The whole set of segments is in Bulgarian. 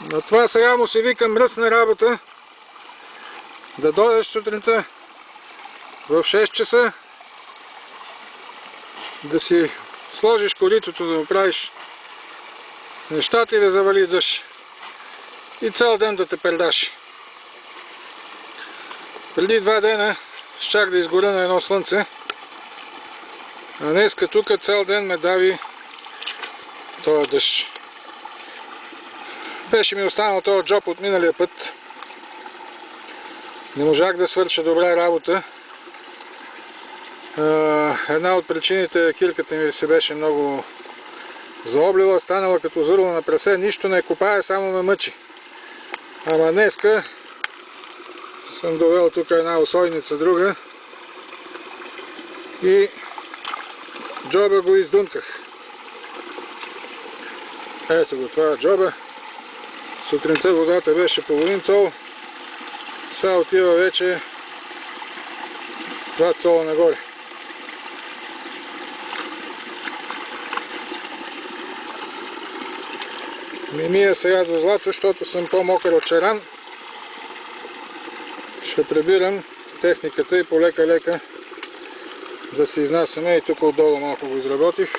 Но това сега му се вика мръсна работа. Да дойдеш сутринта в 6 часа, да си сложиш коритото, да направиш нещата и да завали дъжд. И цял ден да те пердаши. Преди 2 дена щях да изгоря на едно слънце, а днеска тук цял ден ме дави този дъжд. Беше ми останал този джоб от миналия път. Не можах да свърша добра работа. Една от причините кирката ми се беше много заоблила, станала като зърло на прасе. Нищо не копая, само ме мъчи. Ама днеска съм довел тук една усойница друга и джоба го издунках. Ето го, това е джоба. Сутринта водата беше половин цол. Сега отива вече 2 цола нагоре. Ми мия сега до злато, защото съм по-мокър от черан. Ще прибирам техниката и полека-лека да се изнасяме. И тук отдолу малко го изработих.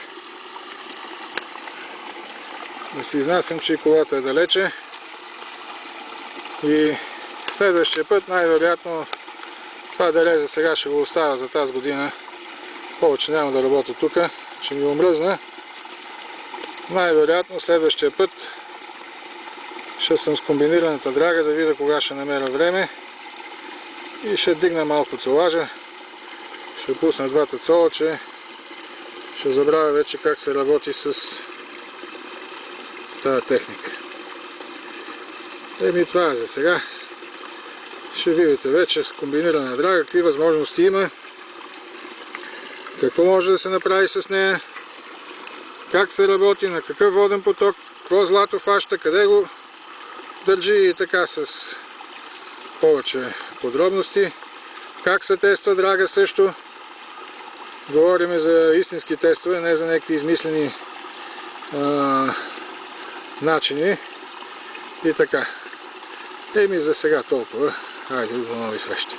Да се изнасям, че и колата е далече. И следващия път най-вероятно това деле за сега ще го оставя за тази година. Повече няма да работя тук, ще ми омръзна. Най-вероятно следващия път ще съм с комбинираната драга, да видя кога ще намеря време. И ще дигна малко цолажа. Ще пусна 2 цола, че ще забравя вече как се работи с тази техника. Еми това е за сега. Ще видите вече с комбинирана драга какви възможности има, какво може да се направи с нея, как се работи, на какъв воден поток, какво злато фаща, къде го държи и така с повече подробности. Как се тества драга също. Говорим за истински тестове, не за някакви измислени начини и така. Еми за сега толкова. Хайде, до нови срещи.